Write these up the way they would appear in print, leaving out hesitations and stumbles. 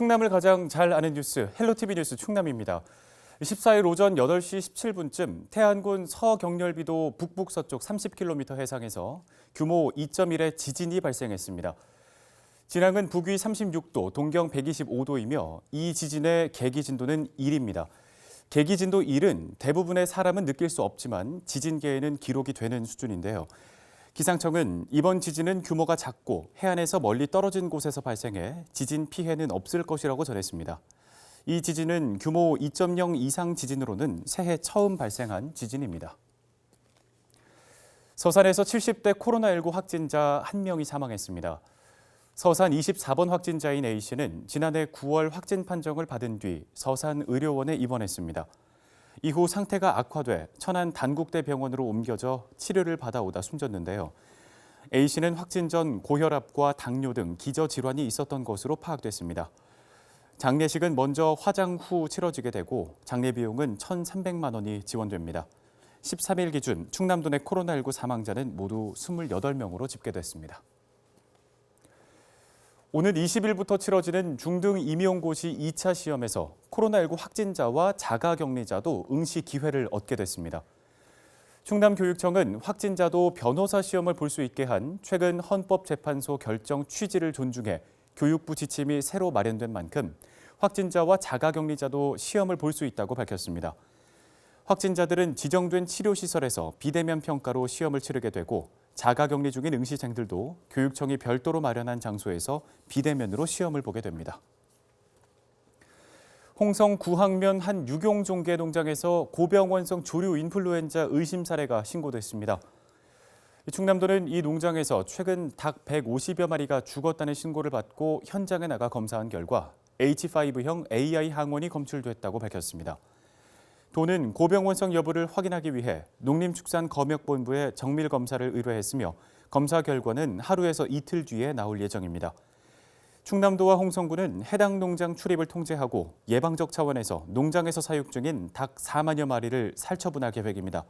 충남을 가장 잘 아는 뉴스, 헬로티비 뉴스 충남입니다. 14일 오전 8시 17분쯤 태안군 서경렬비도 북북서쪽 30km 해상에서 규모 2.1의 지진이 발생했습니다. 진앙은 북위 36도, 동경 125도이며 이 지진의 계기 진도는 1입니다. 계기 진도 1은 대부분의 사람은 느낄 수 없지만 지진계에는 기록이 되는 수준인데요. 기상청은 이번 지진은 규모가 작고 해안에서 멀리 떨어진 곳에서 발생해 지진 피해는 없을 것이라고 전했습니다. 이 지진은 규모 2.0 이상 지진으로는 새해 처음 발생한 지진입니다. 서산에서 70대 코로나19 확진자 1명이 사망했습니다. 서산 24번 확진자인 A씨는 지난해 9월 확진 판정을 받은 뒤 서산 의료원에 입원했습니다. 이후 상태가 악화돼 천안 단국대 병원으로 옮겨져 치료를 받아오다 숨졌는데요. A씨는 확진 전 고혈압과 당뇨 등 기저질환이 있었던 것으로 파악됐습니다. 장례식은 먼저 화장 후 치러지게 되고 장례 비용은 1,300만 원이 지원됩니다. 13일 기준 충남도 내 코로나19 사망자는 모두 28명으로 집계됐습니다. 오늘 20일부터 치러지는 중등 임용고시 2차 시험에서 코로나19 확진자와 자가격리자도 응시 기회를 얻게 됐습니다. 충남교육청은 확진자도 변호사 시험을 볼 수 있게 한 최근 헌법재판소 결정 취지를 존중해 교육부 지침이 새로 마련된 만큼 확진자와 자가격리자도 시험을 볼 수 있다고 밝혔습니다. 확진자들은 지정된 치료시설에서 비대면 평가로 시험을 치르게 되고 자가격리 중인 응시생들도 교육청이 별도로 마련한 장소에서 비대면으로 시험을 보게 됩니다. 홍성 구항면 한 유경종개 농장에서 고병원성 조류 인플루엔자 의심 사례가 신고됐습니다. 충남도는 이 농장에서 최근 닭 150여 마리가 죽었다는 신고를 받고 현장에 나가 검사한 결과 H5형 AI 항원이 검출됐다고 밝혔습니다. 도는 고병원성 여부를 확인하기 위해 농림축산검역본부에 정밀 검사를 의뢰했으며 검사 결과는 하루에서 이틀 뒤에 나올 예정입니다. 충남도와 홍성군은 해당 농장 출입을 통제하고 예방적 차원에서 농장에서 사육 중인 닭 4만여 마리를 살처분할 계획입니다.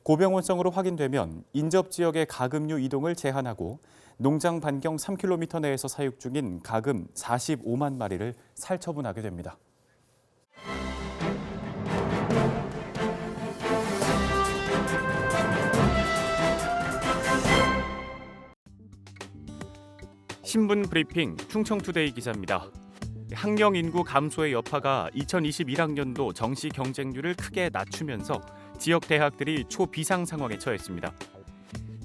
고병원성으로 확인되면 인접 지역의 가금류 이동을 제한하고 농장 반경 3km 내에서 사육 중인 가금 45만 마리를 살처분하게 됩니다. 신분 브리핑 충청투데이 기자입니다. 학령 인구 감소의 여파가 2021학년도 정시 경쟁률을 크게 낮추면서 지역 대학들이 초비상 상황에 처했습니다.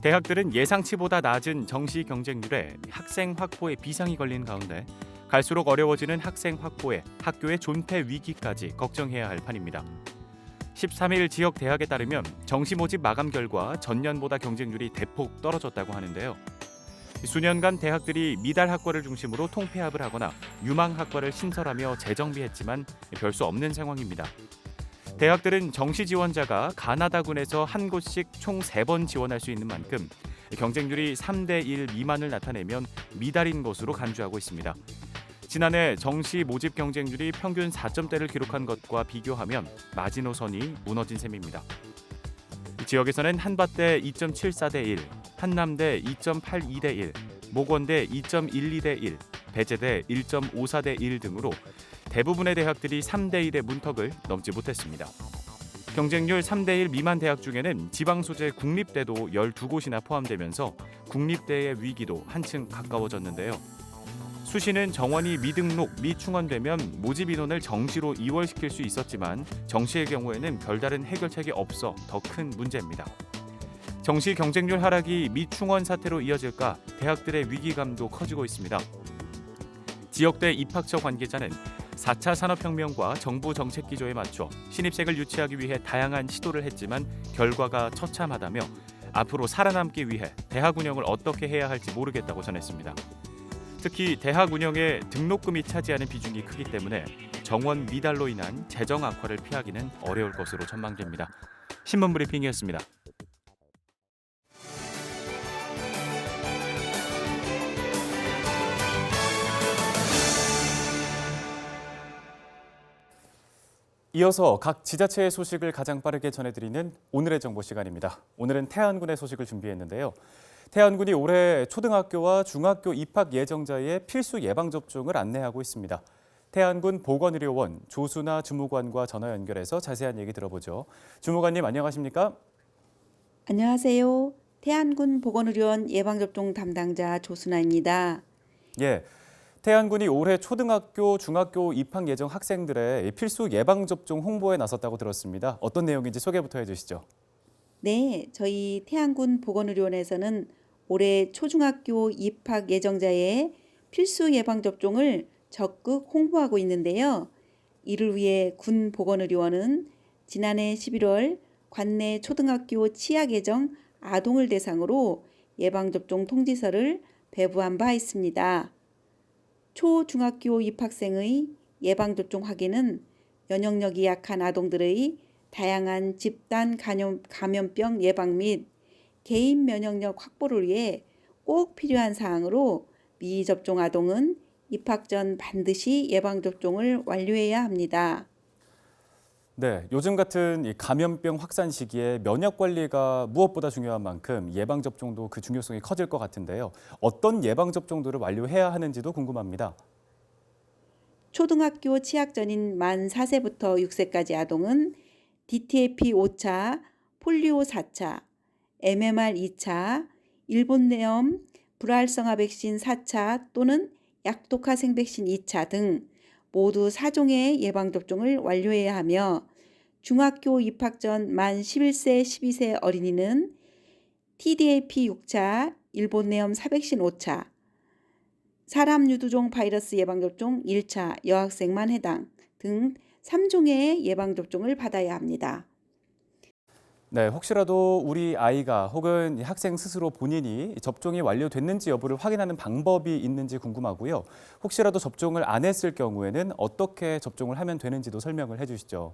대학들은 예상치보다 낮은 정시 경쟁률에 학생 확보에 비상이 걸린 가운데 갈수록 어려워지는 학생 확보에 학교의 존폐 위기까지 걱정해야 할 판입니다. 13일 지역 대학에 따르면 정시 모집 마감 결과 전년보다 경쟁률이 대폭 떨어졌다고 하는데요. 수년간 대학들이 미달 학과를 중심으로 통폐합을 하거나 유망 학과를 신설하며 재정비했지만 별 수 없는 상황입니다. 대학들은 정시 지원자가 가나다군에서 한 곳씩 총 3번 지원할 수 있는 만큼 경쟁률이 3대 1 미만을 나타내면 미달인 것으로 간주하고 있습니다. 지난해 정시 모집 경쟁률이 평균 4점대를 기록한 것과 비교하면 마지노선이 무너진 셈입니다. 지역에서는 한밭대 2.74대 1, 한남대 2.82대 1, 모건대 2.12대 1, 배재대 1.54대 1 등으로 대부분의 대학들이 3대 1의 문턱을 넘지 못했습니다. 경쟁률 3대 1 미만 대학 중에는 지방 소재 국립대도 12곳이나 포함되면서 국립대의 위기도 한층 가까워졌는데요. 수시는 정원이 미등록, 미충원되면 모집 인원을 정시로 이월시킬 수 있었지만 정시의 경우에는 별다른 해결책이 없어 더 큰 문제입니다. 정시 경쟁률 하락이 미충원 사태로 이어질까 대학들의 위기감도 커지고 있습니다. 지역대 입학처 관계자는 4차 산업혁명과 정부 정책 기조에 맞춰 신입생을 유치하기 위해 다양한 시도를 했지만 결과가 처참하다며 앞으로 살아남기 위해 대학 운영을 어떻게 해야 할지 모르겠다고 전했습니다. 특히 대학 운영에 등록금이 차지하는 비중이 크기 때문에 정원 미달로 인한 재정 악화를 피하기는 어려울 것으로 전망됩니다. 신문 브리핑이었습니다. 이어서 각 지자체의 소식을 가장 빠르게 전해드리는 오늘의 정보 시간입니다. 오늘은 태안군의 소식을 준비했는데요. 태안군이 올해 초등학교와 중학교 입학 예정자의 필수 예방접종을 안내하고 있습니다. 태안군 보건의료원 조순아 주무관과 전화 연결해서 자세한 얘기 들어보죠. 주무관님 안녕하십니까? 안녕하세요. 태안군 보건의료원 예방접종 담당자 조순아입니다. 예, 태안군이 올해 초등학교, 중학교 입학 예정 학생들의 필수 예방접종 홍보에 나섰다고 들었습니다. 어떤 내용인지 소개부터 해주시죠. 네, 저희 태안군 보건의료원에서는 올해 초중학교 입학 예정자의 필수 예방접종을 적극 홍보하고 있는데요. 이를 위해 군 보건의료원은 지난해 11월 관내 초등학교 치약 예정 아동을 대상으로 예방접종 통지서를 배부한 바 있습니다. 초중학교 입학생의 예방접종 확인은 면역력이 약한 아동들의 다양한 집단 감염병 예방 및 개인 면역력 확보를 위해 꼭 필요한 사항으로 미접종 아동은 입학 전 반드시 예방접종을 완료해야 합니다. 네, 요즘 같은 이 감염병 확산 시기에 면역 관리가 무엇보다 중요한 만큼 예방접종도 그 중요성이 커질 것 같은데요. 어떤 예방접종들을 완료해야 하는지도 궁금합니다. 초등학교 치약 전인 만 4세부터 6세까지 아동은 DTP 5차, 폴리오 4차, MMR 2차, 일본내염, 불활성화 백신 4차 또는 약독화 생백신 2차 등 모두 4종의 예방접종을 완료해야 하며 중학교 입학 전 만 11세, 12세 어린이는 TDAP 6차, 일본내염 사백신 5차, 사람 유두종 바이러스 예방접종 1차 여학생만 해당 등 3종의 예방접종을 받아야 합니다. 네, 혹시라도 우리 아이가 혹은 이 학생 스스로 본인이 접종이 완료됐는지 여부를 확인하는 방법이 있는지 궁금하고요. 혹시라도 접종을 안 했을 경우에는 어떻게 접종을 하면 되는지도 설명을 해주시죠.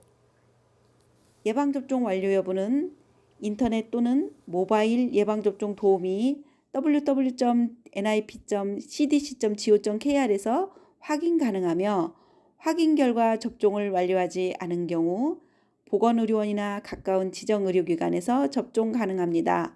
예방접종 완료 여부는 인터넷 또는 모바일 예방접종 도우미 www.nip.cdc.go.kr에서 확인 가능하며 확인 결과 접종을 완료하지 않은 경우 보건의료원이나 가까운 지정의료기관에서 접종 가능합니다.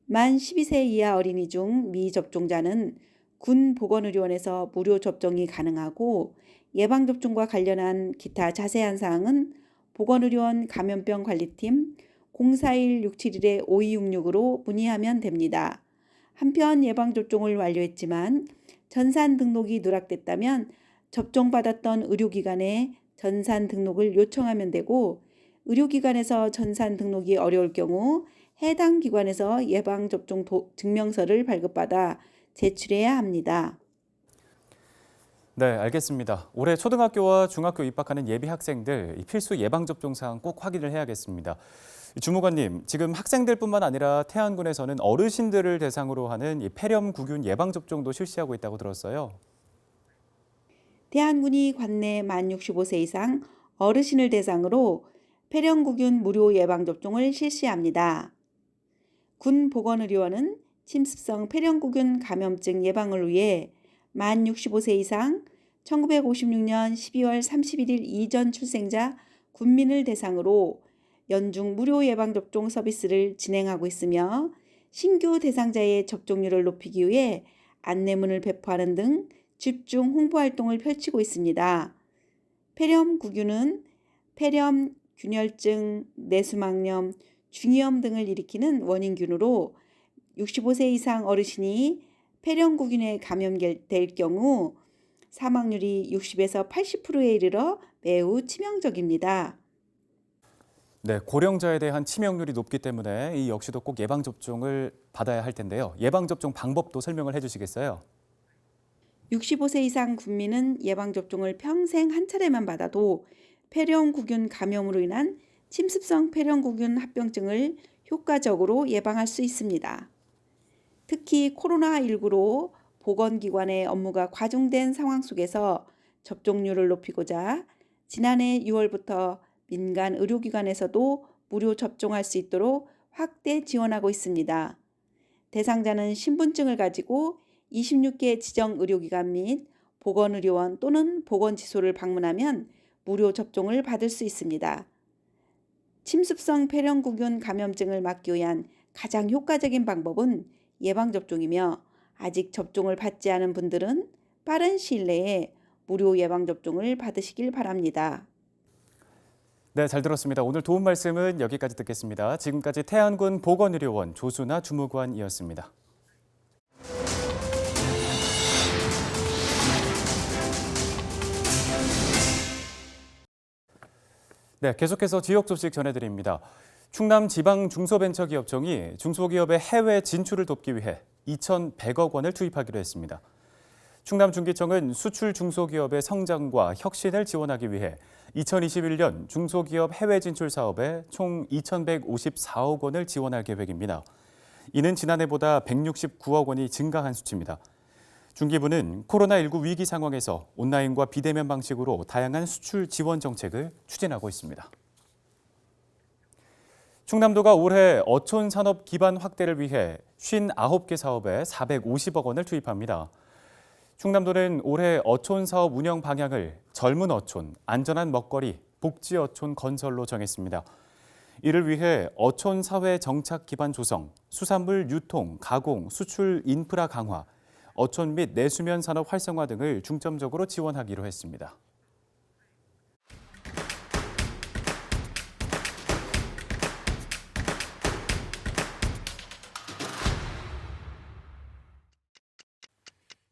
만 12세 이하 어린이 중 미접종자는 군 보건의료원에서 무료 접종이 가능하고 예방접종과 관련한 기타 자세한 사항은 보건의료원 감염병 관리팀 041-671-5266으로 문의하면 됩니다. 한편 예방접종을 완료했지만 전산 등록이 누락됐다면 접종받았던 의료기관에 전산 등록을 요청하면 되고 의료기관에서 전산 등록이 어려울 경우 해당 기관에서 예방접종 증명서를 발급받아 제출해야 합니다. 네, 알겠습니다. 올해 초등학교와 중학교 입학하는 예비 학생들 이 필수 예방접종 사항 꼭 확인을 해야겠습니다. 주무관님, 지금 학생들뿐만 아니라 태안군에서는 어르신들을 대상으로 하는 이 폐렴구균 예방접종도 실시하고 있다고 들었어요. 태안군이 관내 만 65세 이상 어르신을 대상으로 폐렴구균 무료 예방접종을 실시합니다. 군 보건의료원은 침습성 폐렴구균 감염증 예방을 위해 만 65세 이상 1956년 12월 31일 이전 출생자 군민을 대상으로 연중 무료 예방접종 서비스를 진행하고 있으며 신규 대상자의 접종률을 높이기 위해 안내문을 배포하는 등 집중 홍보 활동을 펼치고 있습니다. 폐렴구균은 폐렴, 균열증, 내수막염, 중이염 등을 일으키는 원인균으로 65세 이상 어르신이 폐렴구균에 감염될 경우 사망률이 60에서 80%에 이르러 매우 치명적입니다. 네, 고령자에 대한 치명률이 높기 때문에 이 역시도 꼭 예방접종을 받아야 할 텐데요. 예방접종 방법도 설명을 해주시겠어요? 65세 이상 국민은 예방접종을 평생 한 차례만 받아도 폐렴구균 감염으로 인한 침습성 폐렴구균 합병증을 효과적으로 예방할 수 있습니다. 특히 코로나19로 보건기관의 업무가 과중된 상황 속에서 접종률을 높이고자 지난해 6월부터 민간 의료기관에서도 무료 접종할 수 있도록 확대 지원하고 있습니다. 대상자는 신분증을 가지고 26개 지정 의료기관 및 보건의료원 또는 보건지소를 방문하면 무료 접종을 받을 수 있습니다. 침습성 폐렴구균 감염증을 막기 위한 가장 효과적인 방법은 예방접종이며 아직 접종을 받지 않은 분들은 빠른 시일 내에 무료 예방접종을 받으시길 바랍니다. 네, 잘 들었습니다. 오늘 도움 말씀은 여기까지 듣겠습니다. 지금까지 태안군 보건의료원 조순아 주무관이었습니다. 네, 계속해서 지역 소식 전해드립니다. 충남 지방중소벤처기업청이 중소기업의 해외 진출을 돕기 위해 2,100억 원을 투입하기로 했습니다. 충남중기청은 수출 중소기업의 성장과 혁신을 지원하기 위해 2021년 중소기업 해외 진출 사업에 총 2,154억 원을 지원할 계획입니다. 이는 지난해보다 169억 원이 증가한 수치입니다. 중기부는 코로나19 위기 상황에서 온라인과 비대면 방식으로 다양한 수출 지원 정책을 추진하고 있습니다. 충남도가 올해 어촌 산업 기반 확대를 위해 59개 사업에 450억 원을 투입합니다. 충남도는 올해 어촌 사업 운영 방향을 젊은 어촌, 안전한 먹거리, 복지 어촌 건설로 정했습니다. 이를 위해 어촌 사회 정착 기반 조성, 수산물 유통, 가공, 수출 인프라 강화, 어촌 및 내수면 산업 활성화 등을 중점적으로 지원하기로 했습니다.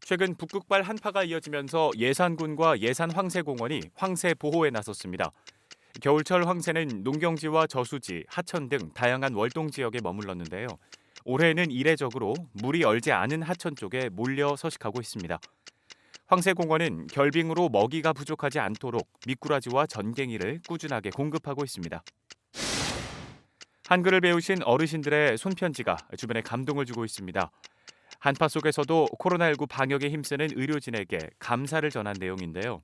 최근 북극발 한파가 이어지면서 예산군과 예산황새공원이 황새 보호에 나섰습니다. 겨울철 황새는 농경지와 저수지, 하천 등 다양한 월동 지역에 머물렀는데요. 올해는 이례적으로 물이 얼지 않은 하천 쪽에 몰려 서식하고 있습니다. 황새공원은 결빙으로 먹이가 부족하지 않도록 미꾸라지와 전갱이를 꾸준하게 공급하고 있습니다. 한글을 배우신 어르신들의 손편지가 주변에 감동을 주고 있습니다. 한파 속에서도 코로나19 방역에 힘쓰는 의료진에게 감사를 전한 내용인데요.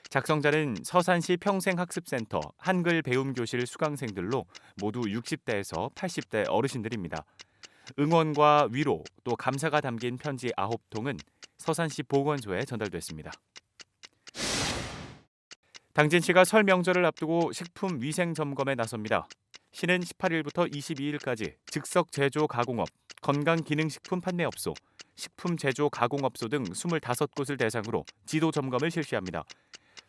작성자는 서산시 평생학습센터 한글 배움교실 수강생들로 모두 60대에서 80대 어르신들입니다. 응원과 위로 또 감사가 담긴 편지 9통은 서산시 보건소에 전달됐습니다. 당진시가 설 명절을 앞두고 식품 위생 점검에 나섭니다. 시는 18일부터 22일까지 즉석 제조 가공업, 건강기능식품 판매업소, 식품 제조 가공업소 등 25곳을 대상으로 지도 점검을 실시합니다.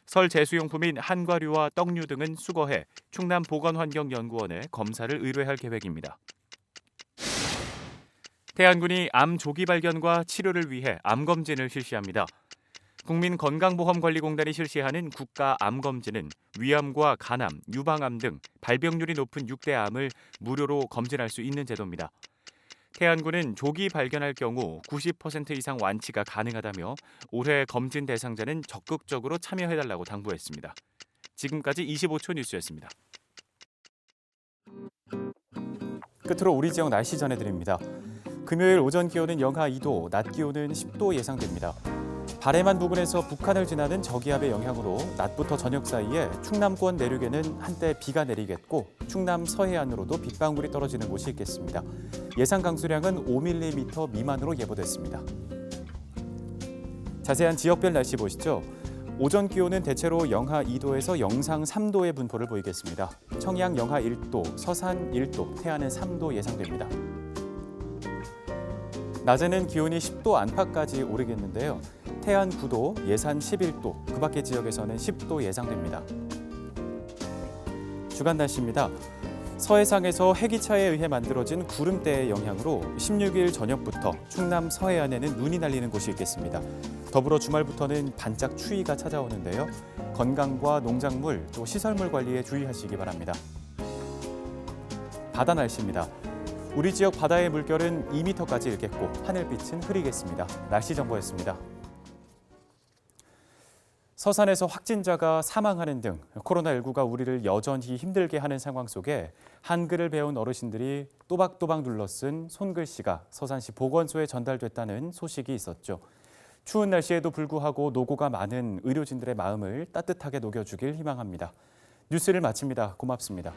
설 제수용품인 한과류와 떡류 등은 수거해 충남보건환경연구원에 검사를 의뢰할 계획입니다. 태안군이 암 조기 발견과 치료를 위해 암검진을 실시합니다. 국민건강보험관리공단이 실시하는 국가암검진은 위암과 간암, 유방암 등 발병률이 높은 6대 암을 무료로 검진할 수 있는 제도입니다. 태안군은 조기 발견할 경우 90% 이상 완치가 가능하다며 올해 검진 대상자는 적극적으로 참여해달라고 당부했습니다. 지금까지 25초 뉴스였습니다. 끝으로 우리 지역 날씨 전해드립니다. 금요일 오전 기온은 영하 2도, 낮 기온은 10도 예상됩니다. 바레만 부근에서 북한을 지나는 저기압의 영향으로 낮부터 저녁 사이에 충남권 내륙에는 한때 비가 내리겠고 충남 서해안으로도 빗방울이 떨어지는 곳이 있겠습니다. 예상 강수량은 5mm 미만으로 예보됐습니다. 자세한 지역별 날씨 보시죠. 오전 기온은 대체로 영하 2도에서 영상 3도의 분포를 보이겠습니다. 청양 영하 1도, 서산 1도, 태안은 3도 예상됩니다. 낮에는 기온이 10도 안팎까지 오르겠는데요. 태안 9도, 예산 11도, 그 밖의 지역에서는 10도 예상됩니다. 주간 날씨입니다. 서해상에서 해기차에 의해 만들어진 구름대의 영향으로 16일 저녁부터 충남 서해안에는 눈이 날리는 곳이 있겠습니다. 더불어 주말부터는 반짝 추위가 찾아오는데요. 건강과 농작물 또 시설물 관리에 주의하시기 바랍니다. 바다 날씨입니다. 우리 지역 바다의 물결은 2m까지 일겠고 하늘빛은 흐리겠습니다. 날씨 정보였습니다. 서산에서 확진자가 사망하는 등 코로나19가 우리를 여전히 힘들게 하는 상황 속에 한글을 배운 어르신들이 또박또박 눌러쓴 손글씨가 서산시 보건소에 전달됐다는 소식이 있었죠. 추운 날씨에도 불구하고 노고가 많은 의료진들의 마음을 따뜻하게 녹여주길 희망합니다. 뉴스를 마칩니다. 고맙습니다.